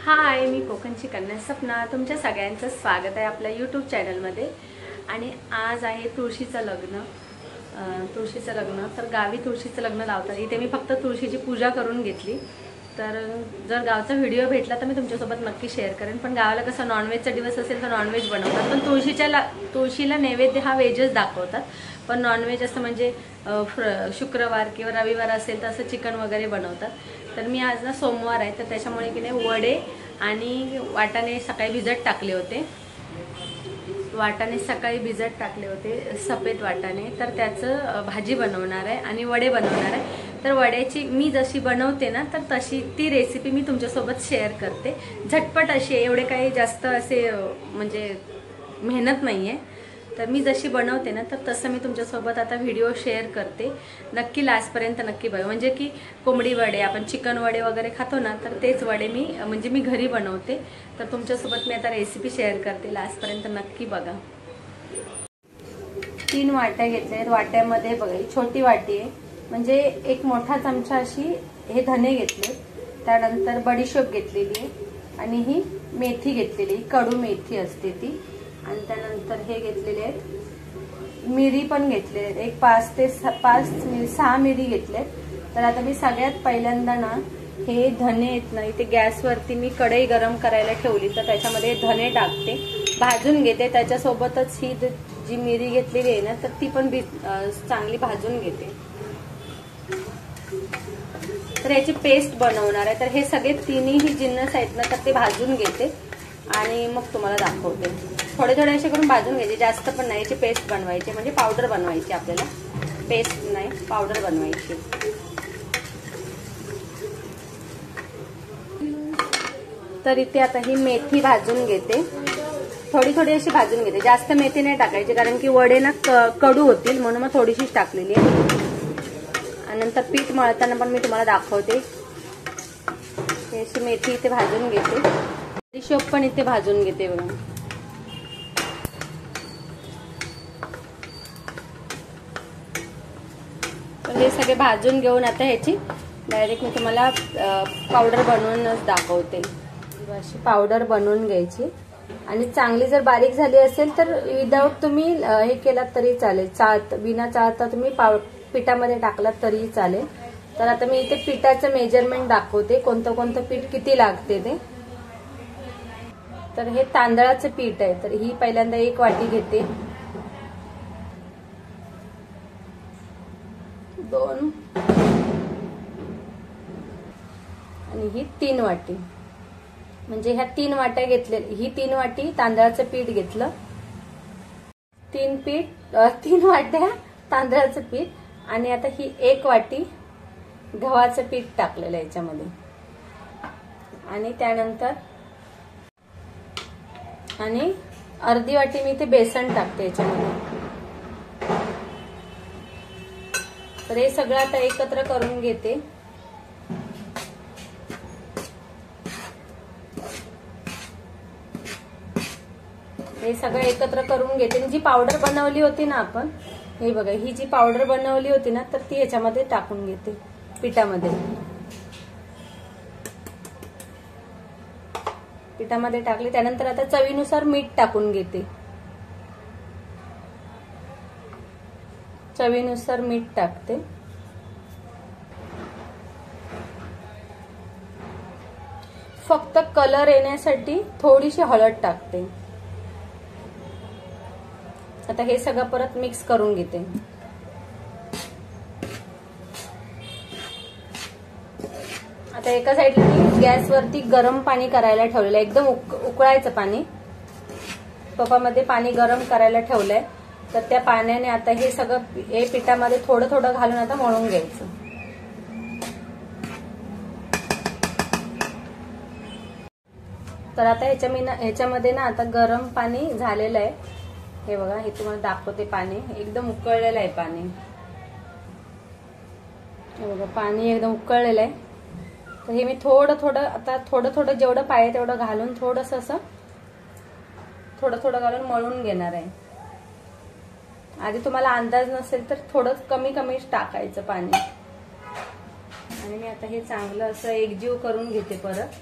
हाय, मी कोकणची कन्या सपना. तुमच्या सगळ्यांचं स्वागत आहे आपल्या यूट्यूब चॅनलमध्ये. आणि आज आहे तुळशीचं लग्न. तर गावी तुळशीचं लग्न लावतात. इथे मी फक्त तुळशीची पूजा करून घेतली. तर जर गावचा व्हिडिओ भेटला तर मी तुमच्यासोबत नक्की शेअर करेन. पण गावाला कसं नॉनव्हेजचा दिवस असेल तर नॉनव्हेज बनवतात, पण तुळशीला नैवेद्य हा व्हेजच दाखवतात. पण नॉनव्हेज असं म्हणजे शुक्रवार किंवा रविवार असेल तर असं चिकन वगैरे बनवतात. तर मी आज ना सोमवार आहे, तर त्याच्यामुळे की नाही वडे आणि वाटाणे सकाळी भिजत टाकले होते. सफेद वाटाणे. तर त्याचं भाजी बनवणार आहे आणि वडे बनवणार आहे. तर वड्याची मी जशी बनवते ना, तर तशी ती रेसिपी मी तुमच्यासोबत शेअर करते. झटपट अशी, एवढे काही जास्त असे म्हणजे मेहनत नाही आहे. तर मी जशी बनवते ना, तर तसं मी तुमच्यासोबत आता व्हिडिओ शेअर करते. नक्की लास्टपर्यंत नक्की बघा. म्हणजे की कोंबडी वडे, आपण चिकन वडे वगैरे खातो ना, तर तेच वडे मी घरी बनवते. तर तुमच्यासोबत मी आता रेसिपी शेअर करते. लास्टपर्यंत नक्की बघा. 3 वाट्या घेतल्या आहेत. वाट्यामध्ये बघा ही छोटी वाटी आहे, म्हणजे एक मोठा चमचा अशी हे धने घेतले. त्यानंतर बडीशोप घेतलेली आहे आणि ही मेथी घेतलेली, कडू मेथी असते ती. आणि त्यानंतर हे घेतलेले आहेत मिरी पण घेतले आहेत. एक 6 मिरी घेतले. तर आता मी सगळ्यात पहिल्यांदा ना हे धने आहेत ना, इथे गॅसवरती मी कढई गरम करायला ठेवली, तर त्याच्यामध्ये धने टाकते, भाजून घेते. त्याच्यासोबतच ही जी मिरी घेतलेली आहे ना, तर ती पण चांगली भाजून घेते. तर याची पेस्ट बनवणार आहे. तर हे सगळे तिन्ही जिन्नस आहेत ना, तर ते भाजून घेते आणि मग तुम्हाला दाखवते. थोडे असे करून भाजून घ्यायचे, जास्त पण नाही. याची पेस्ट बनवायची, म्हणजे पावडर बनवायची आपल्याला. पेस्ट नाही, पावडर बनवायची. तर इथे आता ही मेथी भाजून घेते. थोडी अशी भाजून घेते, जास्त मेथी नाही टाकायची, कारण की वडे ना कडू होतील, म्हणून मग थोडीशीच टाकलेली आहे. आणि नंतर पीठ मळताना पण मी तुम्हाला दाखवते. अशी मेथी इथे भाजून घेते. बडीशोप पण इथे भाजून घेते बघा. हे सगळे भाजून घेऊन आता ह्याची डायरेक्ट मी तुम्हाला पावडर बनवूनच दाखवते. अशी पावडर बनवून घ्यायची. आणि चांगली जर बारीक झाली असेल तर विदाऊट तुम्ही हे केलात तरी चालेल. बिना चाळता तुम्ही पिठामध्ये टाकलात तरीही चालेल. तर आता मी इथे पिठाचं मेजरमेंट दाखवते, कोणतं पीठ किती लागते ते. तर हे तांदळाचं पीठ आहे. तर ही पहिल्यांदा 1 वाटी घेते. 2 आणि ही 3 वाटी. म्हणजे ह्या 3 वाट्या घेतल्या. ही 3 वाटी तांदळाचं पीठ घेतलं. 3 वाट्या तांदळाचं पीठ. आणि आता ही 1 वाटी गव्हाचं पीठ टाकलेलं याच्यामध्ये. आणि त्यानंतर आणि अर्धी वाटी मी इथे बेसन टाकते याच्यामध्ये. तर हे सगळं आता एकत्र करून घेते. हे सगळं एकत्र करून घेते. जी पावडर बनवली होती ना आपण, हे बघा, ही जी पावडर बनवली होती ना, तर ती ह्याच्यामध्ये टाकून घेते पिठामध्ये. टाकली. त्यानंतर आता चवीनुसार मीठ टाकून घेते. चवीनुसार मीठ टाकते. फक्त कलर येण्यासाठी थोडीशी हळद टाकते. आता हे सगळं परत मिक्स करून घेते. आता एका साईडला मी गॅसवरती गरम पाणी करायला ठेवलेलं आहे. एकदम उकळायचं पाणी. टोपामध्ये पाणी गरम करायला ठेवलंय. तर त्या पाण्याने आता हे सगळं हे पिठामध्ये थोडं घालून आता मळून घ्यायचं. तर आता ह्याच्यामध्ये ना आता गरम पाणी झालेलं आहे. हे बघा, हे तुम्हाला दाखवते. पाणी एकदम उकळलेलं आहे. पाणी हे बघा, पाणी एकदम उकळलेलं आहे. तर हे मी थोडं जेवढं पाहिजे तेवढं घालून थोडंसं असं थोडं घालून मळून घेणार आहे. आधी तुम्हाला अंदाज नसेल तर थोडं कमी टाकायचं पाणी. आणि मी आता हे चांगलं असं एकजीव करून घेते परत.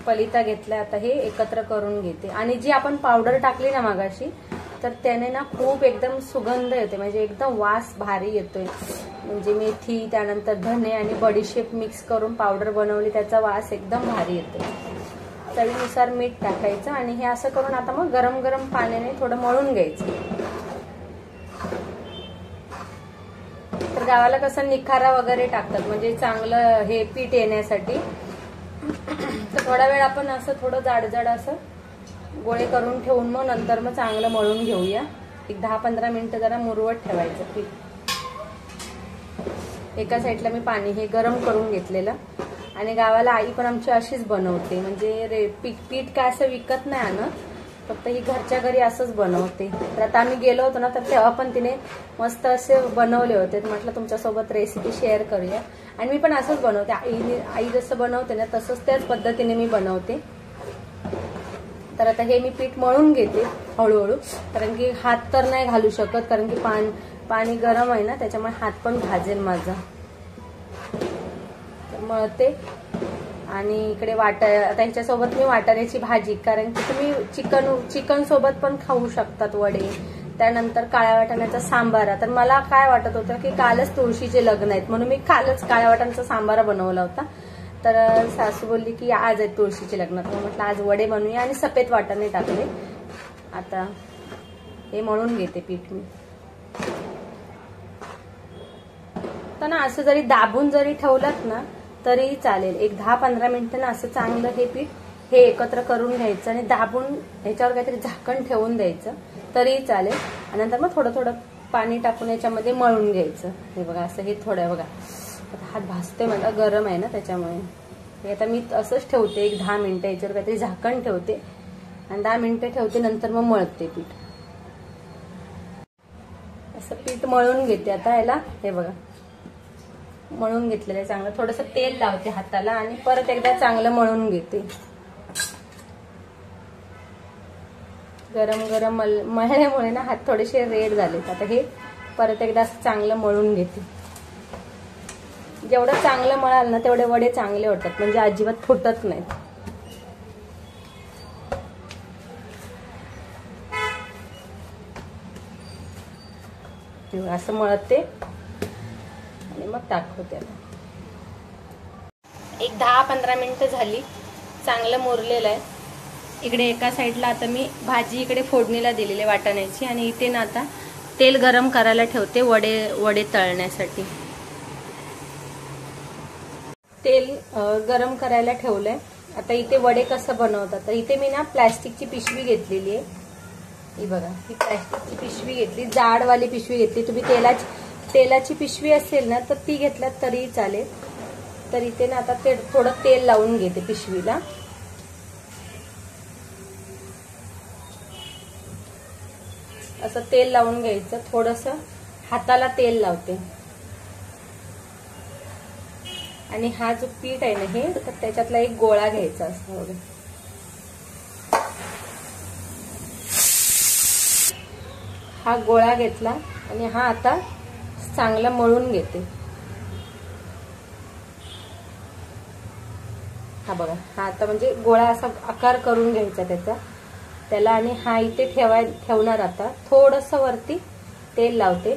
पलिता घेतलाय. आता हे एकत्र करून घेते. आणि जी आपण पावडर टाकली ना मगाशी, तर त्याने ना खूप एकदम सुगंध येते, म्हणजे एकदम वास भारी येतोय. म्हणजे मेथी, त्यानंतर धने आणि बडीशेप मिक्स करून पावडर बनवली, त्याचा वास एकदम भारी येतो. चवीनुसार मीठ टाकायचं आणि हे असं करून आता मग गरम गरम पाण्याने थोडं मळून घ्यायचं. तर गावाला कसं निखारा वगैरे टाकतात, म्हणजे चांगलं हे पीठ येण्यासाठी. तर थोडा वेळ आपण असं थोडं जाड असं गोळे करून ठेवून मग नंतर मग चांगलं मळून घेऊया. एक 10-15 मिनिटं जरा मुरवत ठेवायचं पीठ. एका साईडला मी पाणी हे गरम करून घेतलेलं. आणि गावाला आई पण आमची अशीच बनवते, म्हणजे पीठ काय असं विकत नाही आणत, फक्त ही घरच्या घरी असंच बनवते. तर आता आम्ही गेलो होतो ना, तर तेव्हा पण तिने मस्त असे बनवले होते. म्हटलं तुमच्यासोबत रेसिपी शेअर करूया. आणि मी पण असंच बनवते, आई जसं बनवते ना तसंच त्याच पद्धतीने मी बनवते. तर आता हे मी पीठ मळून घेते हळूहळू, कारण की हात तर नाही घालू शकत, कारण की पाणी गरम आहे ना, त्याच्यामुळे हात पण भाजेल माझा. तर मळते. आणि इकडे आता ह्याच्यासोबत मी वाटाण्याची भाजी, कारण की तुम्ही चिकन सोबत पण खाऊ शकतात वडे. त्यानंतर काळ्या वाटाण्याचा सांबारा. तर मला काय वाटत होतं की कालच तुळशीचे लग्न आहेत, म्हणून मी कालच काळ्या वाटाण्याचा सांबारा बनवला होता. तर सासू बोलली की आज आहेत तुळशीचे लग्न, तर म्हटलं आज वडे बनवूया. आणि सफेद वाटाणे टाकले. आता हे मळून घेते पीठ मी. तर ना असं जरी दाबून जरी ठेवलात ना तरी चालेल. एक 10-15 मिनिटं ना असं चांगलं हे पीठ हे एकत्र करून घ्यायचं आणि दाबून ह्याच्यावर काहीतरी झाकण ठेवून द्यायचं तरीही चालेल. आणि नंतर मग थोडं थोडं पाणी टाकून याच्यामध्ये मळून घ्यायचं. हे बघा असं हे थोडं बघा. आता हात भाजते, मला गरम आहे ना त्याच्यामुळे. हे आता मी असंच ठेवते एक 10 मिनिटं, याच्यावर काहीतरी झाकण ठेवते आणि 10 मिनिटं ठेवते, नंतर मग मळते पीठ. असं पीठ मळून घेते आता याला. हे बघा मळून घेतलेलं आहे चांगलं. थोडंसं तेल लावते हाताला आणि परत एकदा चांगलं मळून घेते. गरम गरम मळल्यामुळे ना हात थोडेसे रेड झालेत. आता हे परत एकदा चांगलं मळून घेते. जेवढं चांगलं मळाल ना तेवढे वडे चांगले होतात, म्हणजे अजिबात फुटत नाहीत. असं मळते आणि मग दाखवते. एक 10-15 मिनिटं झाली, चांगलं मुरलेलं आहे. इकडे एका साईडला आता मी भाजी इकडे फोडणीला दिलेली वाटाण्याची, आणि इथे ना आता तेल गरम करायला ठेवते वडे तळण्यासाठी. तेल गरम करायला ठेवलंय. आता इथे वडे कसं बनवतात, तर इथे मी ना प्लॅस्टिकची पिशवी घेतलेली आहे. ही बघा, ही प्लॅस्टिकची पिशवी घेतली, जाडवाली पिशवी घेतली. तुम्ही तेलाची पिशवी असेल ना तर ती घेतल्यात तरी चालेल. तर इथे ना आता थोडं तेल लावून घेते पिशवीला. असं तेल लावून घ्यायचं. थोडंसं हाताला तेल लावते. आणि हा जो पीठ आहे ना हे, तर त्याच्यातला एक गोळा घ्यायचा असं वगैरे. हा गोळा घेतला आणि हा आता चांगला मळून घेते. हा बघा, हा आता म्हणजे गोळा असा आकार करून घ्यायचा त्याला. आणि हा इथे ठेवणार. आता थोडंसं वरती तेल लावते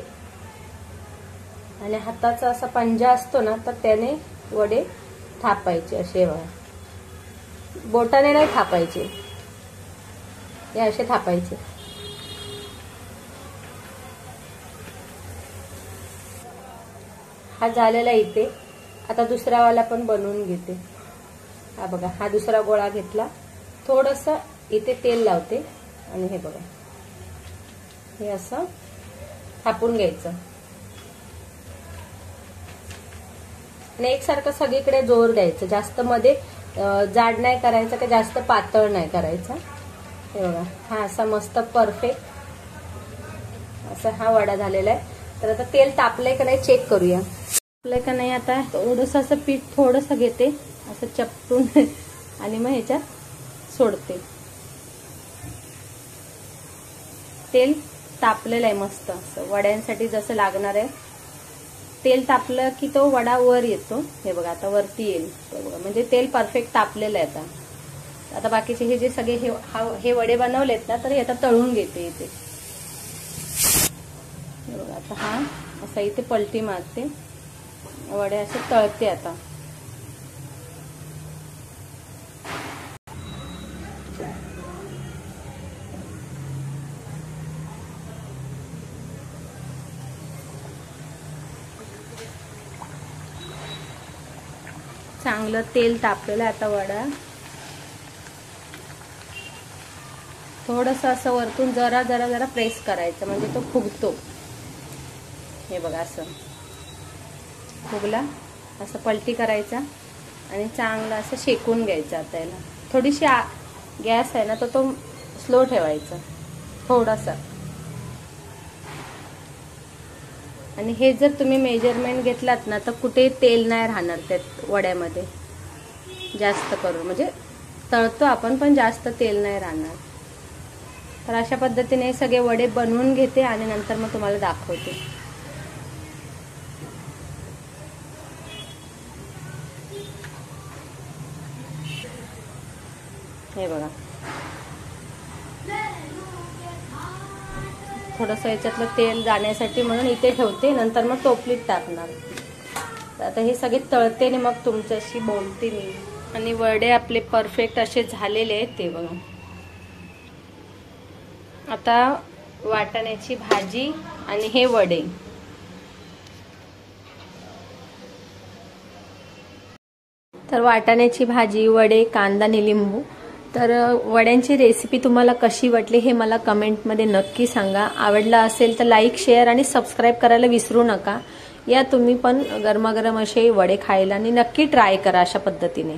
आणि हाताचा असा पंजा असतो ना, तर त्याने वडे थापायचे असे बघा. बोटाने नाही थापायचे, हे असे थापायचे. हा झालेला इथे. आता दुसरा वाला पण बनवून घेते. हा बघा, हा दुसरा गोळा घेतला. थोडंसं इथे तेल लावते आणि हे बघा हे असं थापून घ्यायचं. आणि एकसारखं सगळीकडे जोर द्यायचं. जास्त मध्ये जाड नाही करायचं का जास्त पातळ नाही करायचं. हे बघा, हा असा मस्त परफेक्ट असा हा वडा झालेला आहे. तर आता तेल तापलंय का नाही चेक करूया. तापलंय का नाही. आता थोडंसं असं पीठ थोडंसं घेते असं चपटून आणि मग ह्याच्यात सोडते. तेल तापलेलं आहे मस्त असं वड्यांसाठी जसं लागणार आहे. तेल तापलं की तो वडा वर येतो. हे बघा आता वरती येईल. हे बघा म्हणजे तेल परफेक्ट तापलेलं आहे आता. आता बाकीचे हे जे सगळे हे वडे बनवलेत ना, तर हे आता तळून घेते इथे. बघा आता हा असा इथे पलटी मारते, वडे असे तळते आता. चांगलं तेल तापलेलं आता वडा थोडंसं असं वरतून जरा जरा जरा प्रेस करायचं, म्हणजे तो फुगतो. हे बघा असं फुगला, असं पलटी करायचा आणि चांगलं असं शेकून घ्यायचं. आता याला थोडीशी गॅस आहे ना, तर तो स्लो ठेवायचा थोडासा. आणि हे जर तुम्ही मेजरमेंट घेतलात ना, तर कुठे तेल नाही राहणार त्यात वड्यामध्ये जास्त करून, म्हणजे तळतो आपण पण जास्त तेल नाही राहणार. तर अशा पद्धतीने सगळे वडे बनवून घेते आणि नंतर मग तुम्हाला दाखवते. हे बघा थोडंसं याच्यातलं तेल जाण्यासाठी म्हणून इथे ठेवते, नंतर मग टोपलीत टाकणार. आता हे सगळे तळते आणि मग तुमच्याशी बोलते मी. आणि वडे आपले परफेक्ट असे झालेले आहेत ते बघा. आता वाटाण्याची भाजी आणि हे वडे. तर वाटाण्याची भाजी, वडे, कांदा आणि लिंबू. तर वड्यांची रेसिपी तुम्हाला कशी वाटली हे मला कमेंटमध्ये नक्की सांगा. आवडला असेल तर लाईक, शेअर आणि सबस्क्राईब करायला विसरू नका. या तुम्ही पण गरमागरम असे वडे खायला आणि नक्की ट्राय करा अशा पद्धतीने.